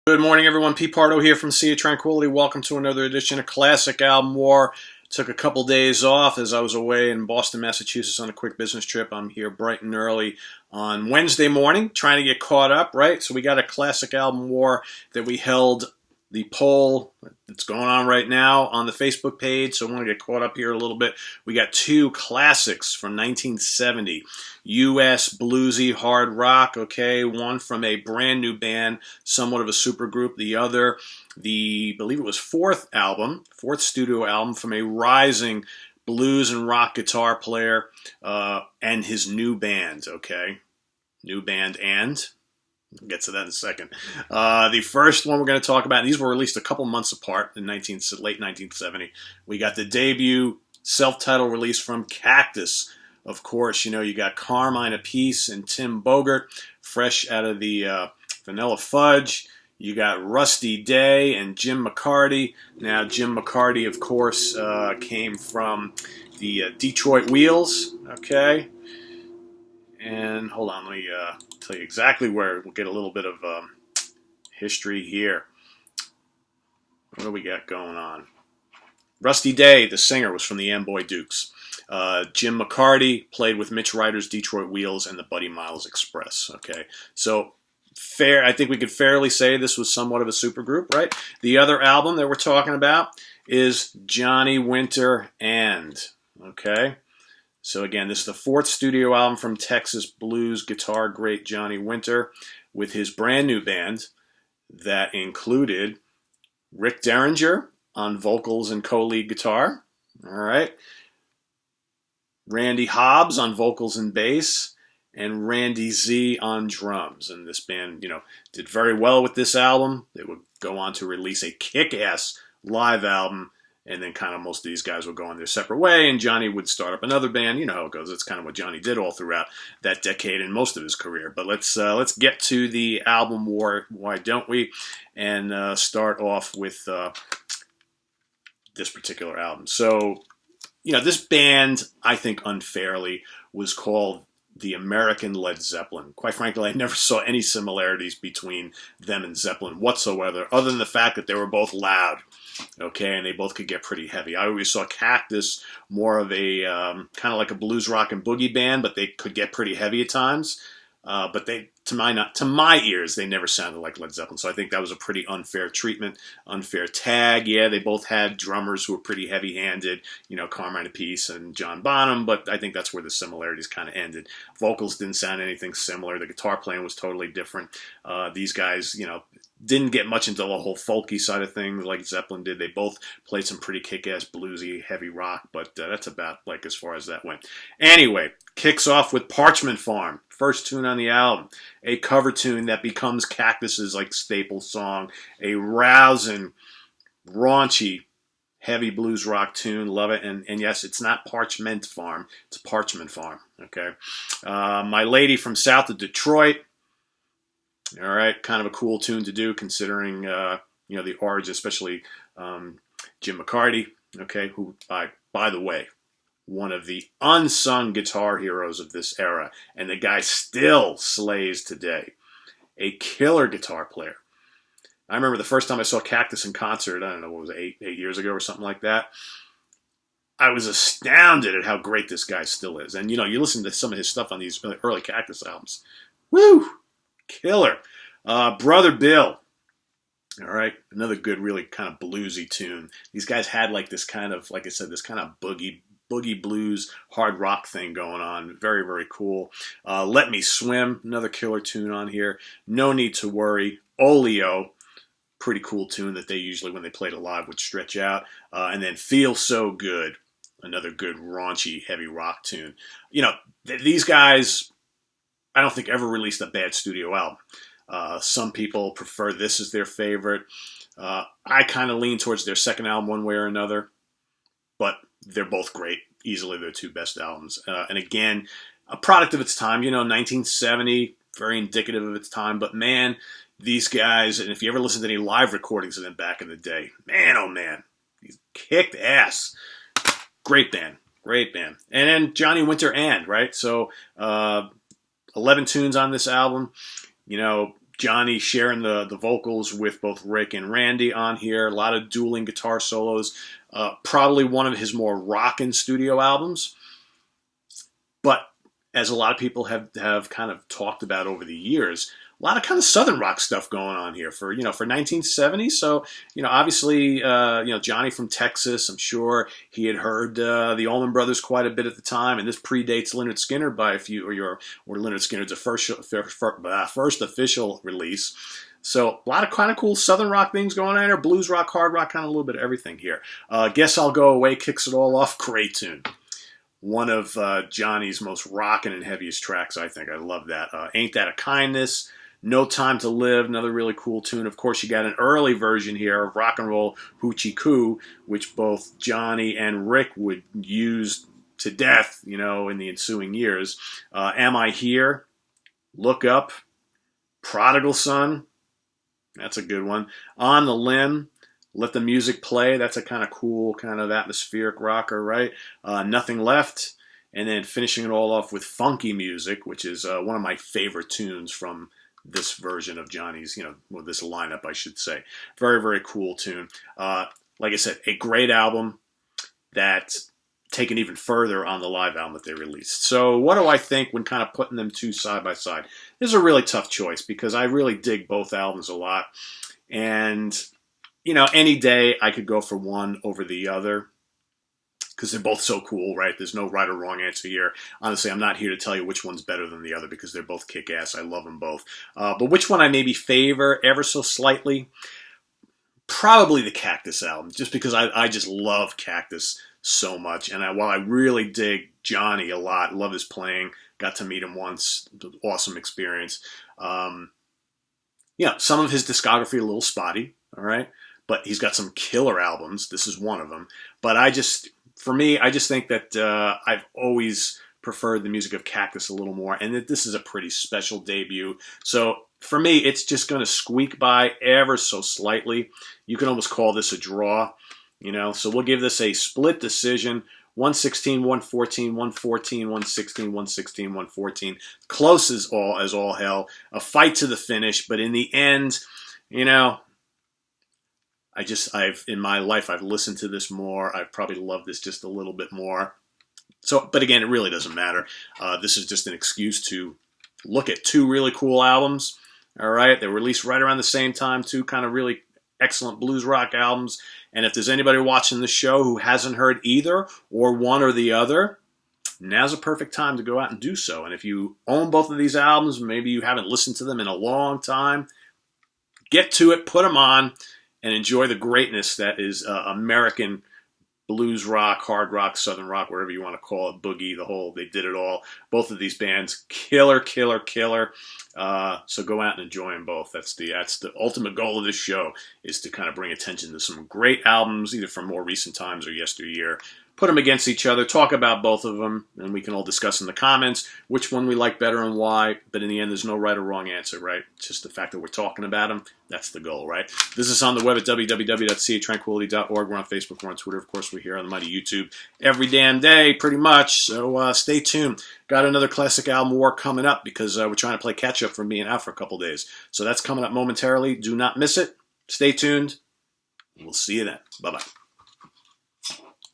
Good morning, everyone. Pete Pardo here from Sea of Tranquility. Welcome to another edition of Classic Album War. Took a couple days off as I was away in Boston, Massachusetts on a quick business trip. I'm here bright and early on Wednesday morning trying to get caught up, right? So we got a Classic Album War that we held the poll that's going on right now on the Facebook page. So I want to get caught up here a little bit. We got two classics from 1970. U.S. bluesy hard rock, okay? One from a brand new band, somewhat of a supergroup. The other, I believe it was fourth studio album from a rising blues and rock guitar player and his new band, okay? New band and... We'll get to that in a second. The first one we're going to talk about, and these were released a couple months apart in late 1970. We got the debut self-titled release from Cactus. Of course, you know, you got Carmine Appice and Tim Bogert, fresh out of the Vanilla Fudge. You got Rusty Day and Jim McCarty. Now, Jim McCarty, of course, came from the Detroit Wheels, okay? And hold on, let me tell you exactly where. We'll get a little bit of history here. What do we got going on? Rusty Day, the singer, was from the Amboy Dukes. Jim McCarty played with Mitch Ryder's Detroit Wheels and the Buddy Miles Express. Okay, so I think we could fairly say this was somewhat of a supergroup, right? The other album that we're talking about is Johnny Winter and, okay? So again, this is the fourth studio album from Texas blues guitar great Johnny Winter with his brand new band that included Rick Derringer on vocals and co-lead guitar, all right, Randy Hobbs on vocals and bass, and Randy Z on drums. And this band, you know, did very well with this album. They would go on to release a kick-ass live album. And then kind of most of these guys would go on their separate way, and Johnny would start up another band. You know how it goes. It's kind of what Johnny did all throughout that decade and most of his career. But let's get to the album war, why don't we? And start off with this particular album. So, you know, this band, I think unfairly, was called the American Led Zeppelin. Quite frankly, I never saw any similarities between them and Zeppelin whatsoever, other than the fact that they were both loud. Okay, and they both could get pretty heavy. I always saw Cactus more of a kind of like a blues rock and boogie band, but they could get pretty heavy at times. But they, to my ears, they never sounded like Led Zeppelin. So I think that was a pretty unfair treatment, unfair tag. Yeah, they both had drummers who were pretty heavy-handed, you know, Carmine Appice and John Bonham. But I think that's where the similarities kind of ended. Vocals didn't sound anything similar. The guitar playing was totally different. These guys, you know, didn't get much into the whole folky side of things like Zeppelin did. They both played some pretty kick-ass bluesy, heavy rock, but that's about like as far as that went. Anyway, kicks off with Parchment Farm, first tune on the album, a cover tune that becomes Cactus's like staple song, a rousing, raunchy, heavy blues rock tune. Love it. And yes, it's not Parchment Farm, it's Parchment Farm. Okay, My Lady from South of Detroit. All right, kind of a cool tune to do considering, you know, the origin, especially Jim McCarty, okay, who, by the way, one of the unsung guitar heroes of this era, and the guy still slays today. A killer guitar player. I remember the first time I saw Cactus in concert, I don't know, what was it, eight years ago or something like that. I was astounded at how great this guy still is. And, you know, you listen to some of his stuff on these early Cactus albums. Woo! Killer. Brother Bill. All right. Another good, really kind of bluesy tune. These guys had like this kind of, like I said, this kind of boogie blues, hard rock thing going on. Very, very cool. Let Me Swim. Another killer tune on here. No Need to Worry. Oleo. Pretty cool tune that they usually, when they played it live, would stretch out. And then Feel So Good. Another good, raunchy, heavy rock tune. You know, these guys, I don't think ever released a bad studio album. Some people prefer this as their favorite. I kind of lean towards their second album one way or another, but they're both great. Easily their two best albums. And again, a product of its time, you know, 1970, very indicative of its time. But man, these guys, and if you ever listen to any live recordings of them back in the day, man, oh man, he's kicked ass. Great band. Great band. And then Johnny Winter and, right? So 11 tunes on this album. You know, Johnny sharing the vocals with both Rick and Randy on here. A lot of dueling guitar solos. Probably one of his more rockin' studio albums. But as a lot of people have kind of talked about over the years, a lot of kind of Southern rock stuff going on here for 1970. So, obviously, Johnny from Texas, I'm sure he had heard the Allman Brothers quite a bit at the time, and this predates Lynyrd Skynyrd by a few, or Lynyrd Skynyrd's first official release. So a lot of kind of cool Southern rock things going on here, blues rock, hard rock, kind of a little bit of everything here. Guess I'll Go Away kicks it all off. Great tune. One of Johnny's most rockin' and heaviest tracks, I think. I love that. Ain't That a Kindness? No Time to Live, another really cool tune. Of course, you got an early version here of Rock and Roll Hoochie Coo, which both Johnny and Rick would use to death, in the ensuing years. Am I Here? Look Up. Prodigal Son. That's a good one. On the Limb. Let the Music Play. That's a kind of cool, kind of atmospheric rocker, right? Nothing Left. And then finishing it all off with Funky Music, which is one of my favorite tunes from this version of Johnny's, this lineup, I should say. Very, very cool tune. Like I said, a great album that's taken even further on the live album that they released. So what do I think when kind of putting them two side by side? This is a really tough choice because I really dig both albums a lot. And, any day I could go for one over the other, because they're both so cool, right? There's no right or wrong answer here. Honestly, I'm not here to tell you which one's better than the other because they're both kick-ass. I love them both. But which one I maybe favor ever so slightly? Probably the Cactus album, just because I just love Cactus so much. And while I really dig Johnny a lot, love his playing, got to meet him once, awesome experience. Some of his discography a little spotty, all right? But he's got some killer albums. This is one of them. But for me, I just think that I've always preferred the music of Cactus a little more, and that this is a pretty special debut. So for me, it's just going to squeak by ever so slightly. You can almost call this a draw, So we'll give this a split decision, 116, 114, 114, 116, 116, 114. Close as all hell. A fight to the finish, but in the end, in my life, I've listened to this more. I've probably loved this just a little bit more. So, but again, it really doesn't matter. This is just an excuse to look at two really cool albums. All right. They were released right around the same time. Two kind of really excellent blues rock albums. And if there's anybody watching the show who hasn't heard either or one or the other, now's a perfect time to go out and do so. And if you own both of these albums, maybe you haven't listened to them in a long time, get to it, put them on, and enjoy the greatness that is American blues rock, hard rock, southern rock, whatever you want to call it, boogie, they did it all. Both of these bands, killer. So go out and enjoy them both. That's the ultimate goal of this show, is to kind of bring attention to some great albums, either from more recent times or yesteryear. Put them against each other, talk about both of them, and we can all discuss in the comments which one we like better and why. But in the end, there's no right or wrong answer, right? It's just the fact that we're talking about them. That's the goal, right? This is on the web at www.seatranquility.org. We're on Facebook, we're on Twitter. Of course, we're here on the mighty YouTube every damn day, pretty much. So stay tuned. Got another classic album war coming up because we're trying to play catch-up from being out for a couple days. So that's coming up momentarily. Do not miss it. Stay tuned. We'll see you then. Bye-bye.